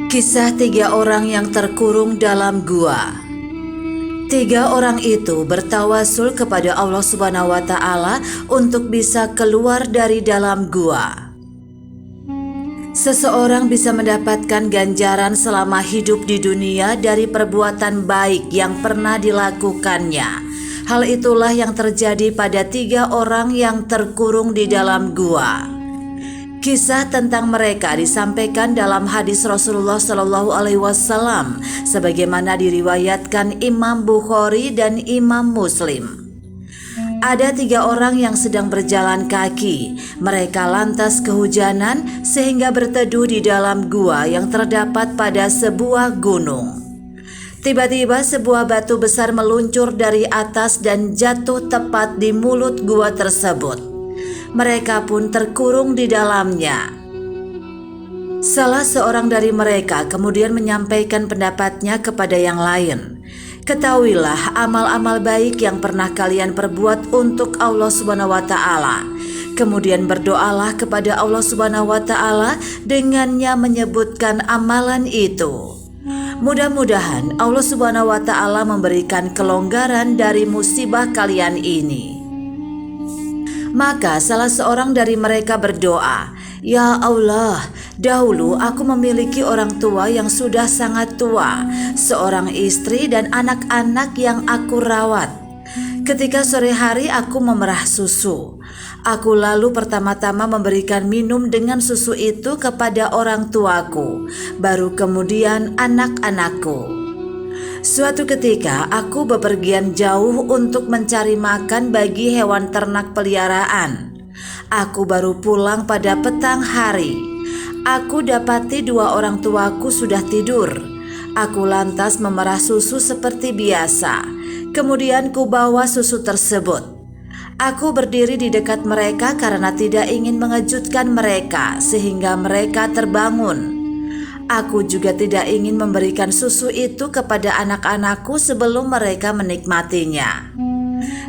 Kisah tiga orang yang terkurung dalam gua. Tiga orang itu bertawasul kepada Allah Subhanahu wa Ta'ala untuk bisa keluar dari dalam gua. Seseorang bisa mendapatkan ganjaran selama hidup di dunia dari perbuatan baik yang pernah dilakukannya. Hal itulah yang terjadi pada tiga orang yang terkurung di dalam gua. Kisah tentang mereka disampaikan dalam hadis Rasulullah Shallallahu Alaihi Wasallam, sebagaimana diriwayatkan Imam Bukhari dan Imam Muslim. Ada tiga orang yang sedang berjalan kaki. Mereka lantas kehujanan sehingga berteduh di dalam gua yang terdapat pada sebuah gunung. Tiba-tiba sebuah batu besar meluncur dari atas dan jatuh tepat di mulut gua tersebut. Mereka pun terkurung di dalamnya. Salah seorang dari mereka kemudian menyampaikan pendapatnya kepada yang lain. Ketahuilah amal-amal baik yang pernah kalian perbuat untuk Allah Subhanahu wa Ta'ala. Kemudian berdoalah kepada Allah Subhanahu wa Ta'ala dengannya menyebutkan amalan itu. Mudah-mudahan Allah Subhanahu wa Ta'ala memberikan kelonggaran dari musibah kalian ini. Maka salah seorang dari mereka berdoa, "Ya Allah, dahulu aku memiliki orang tua yang sudah sangat tua, seorang istri dan anak-anak yang aku rawat. Ketika sore hari aku memerah susu. Aku lalu pertama-tama memberikan minum dengan susu itu kepada orang tuaku, baru kemudian anak-anakku. Suatu ketika aku bepergian jauh untuk mencari makan bagi hewan ternak peliharaan. Aku baru pulang pada petang hari. Aku dapati dua orang tuaku sudah tidur. Aku lantas memerah susu seperti biasa. Kemudian kubawa susu tersebut. Aku berdiri di dekat mereka karena tidak ingin mengejutkan mereka sehingga mereka terbangun. Aku juga tidak ingin memberikan susu itu kepada anak-anakku sebelum mereka menikmatinya.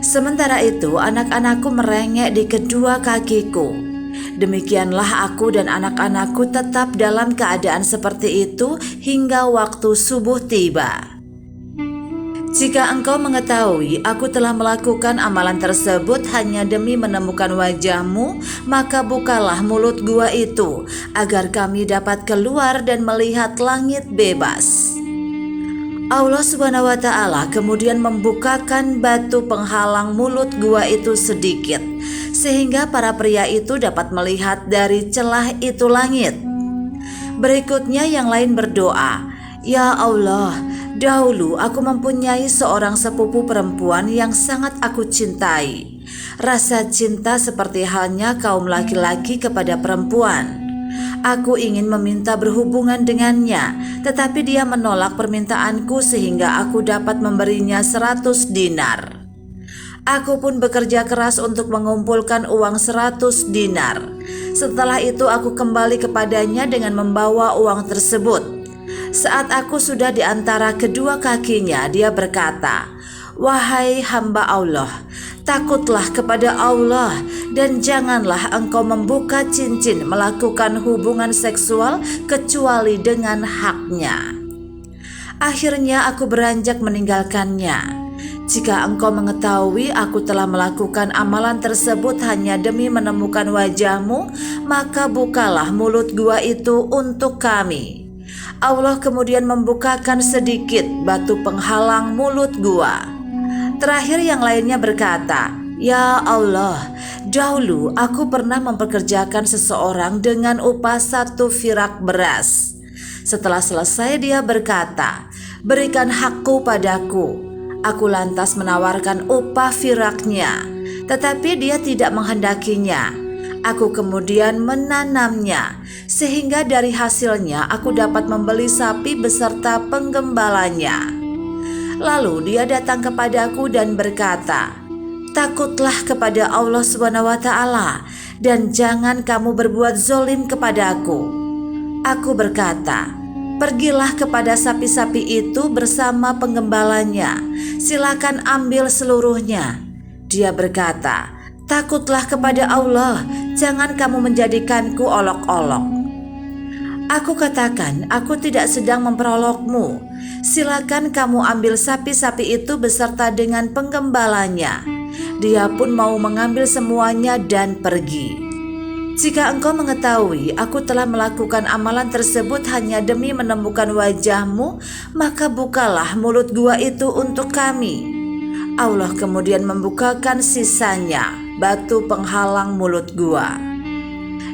Sementara itu anak-anakku merengek di kedua kakiku. Demikianlah aku dan anak-anakku tetap dalam keadaan seperti itu hingga waktu subuh tiba. Jika engkau mengetahui aku telah melakukan amalan tersebut hanya demi menemukan wajahmu, maka bukalah mulut gua itu, agar kami dapat keluar dan melihat langit bebas." Allah Subhanahu wa Ta'ala kemudian membukakan batu penghalang mulut gua itu sedikit, sehingga para pria itu dapat melihat dari celah itu langit. Berikutnya yang lain berdoa, "Ya Allah, dahulu aku mempunyai seorang sepupu perempuan yang sangat aku cintai. Rasa cinta seperti halnya kaum laki-laki kepada perempuan. Aku ingin meminta berhubungan dengannya, tetapi dia menolak permintaanku sehingga aku dapat memberinya 100 dinar. Aku pun bekerja keras untuk mengumpulkan uang 100 dinar. Setelah itu aku kembali kepadanya dengan membawa uang tersebut. Saat aku sudah di antara kedua kakinya, dia berkata, 'Wahai hamba Allah, takutlah kepada Allah dan janganlah engkau membuka cincin melakukan hubungan seksual kecuali dengan haknya.' Akhirnya aku beranjak meninggalkannya. Jika engkau mengetahui aku telah melakukan amalan tersebut hanya demi menemukan wajahmu, maka bukalah mulut gua itu untuk kami." Allah kemudian membukakan sedikit batu penghalang mulut gua. Terakhir yang lainnya berkata, "Ya Allah, dahulu aku pernah mempekerjakan seseorang dengan upah 1 firak beras. Setelah selesai dia berkata, 'Berikan hakku padaku.' Aku lantas menawarkan upah firaknya, tetapi dia tidak menghendakinya. Aku kemudian menanamnya, sehingga dari hasilnya aku dapat membeli sapi beserta penggembalanya. Lalu dia datang kepadaku dan berkata, 'Takutlah kepada Allah Subhanahu wa Ta'ala dan jangan kamu berbuat zolim kepadaku.' Aku berkata, 'Pergilah kepada sapi-sapi itu bersama penggembalanya. Silakan ambil seluruhnya.' Dia berkata, 'Takutlah kepada Allah, jangan kamu menjadikanku olok-olok.' Aku katakan, aku tidak sedang memperolokmu. Silakan kamu ambil sapi-sapi itu beserta dengan penggembalanya. Dia pun mau mengambil semuanya dan pergi. Jika engkau mengetahui aku telah melakukan amalan tersebut hanya demi menemukan wajahmu, maka bukalah mulut gua itu untuk kami. Allah kemudian membukakan sisanya, batu penghalang mulut gua.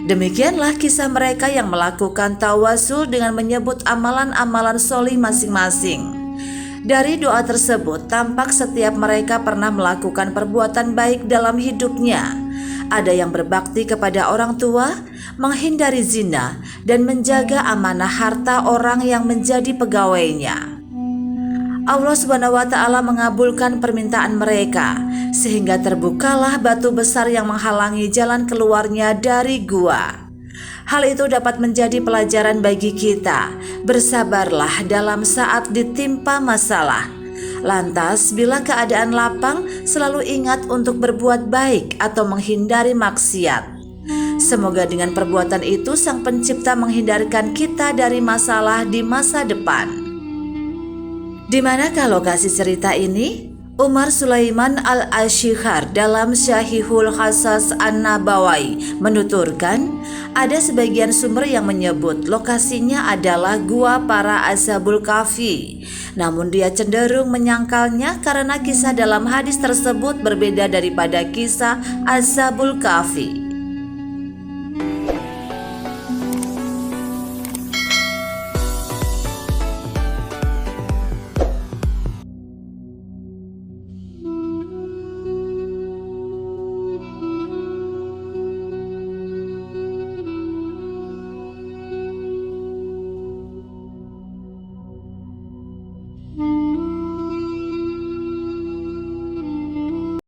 Demikianlah kisah mereka yang melakukan tawasul dengan menyebut amalan-amalan solih masing-masing. Dari doa tersebut tampak setiap mereka pernah melakukan perbuatan baik dalam hidupnya. Ada yang berbakti kepada orang tua, menghindari zina, dan menjaga amanah harta orang yang menjadi pegawainya. Allah SWT mengabulkan permintaan mereka, sehingga terbukalah batu besar yang menghalangi jalan keluarnya dari gua. Hal itu dapat menjadi pelajaran bagi kita. Bersabarlah dalam saat ditimpa masalah. Lantas, bila keadaan lapang, selalu ingat untuk berbuat baik atau menghindari maksiat. Semoga dengan perbuatan itu Sang Pencipta menghindarkan kita dari masalah di masa depan. Di manakah lokasi cerita ini? Umar Sulaiman Al-Ashihar dalam Syahihul Qasas An-Nabawi menuturkan, ada sebagian sumber yang menyebut lokasinya adalah gua para Ashabul Kahfi. Namun dia cenderung menyangkalnya karena kisah dalam hadis tersebut berbeda daripada kisah Ashabul Kahfi.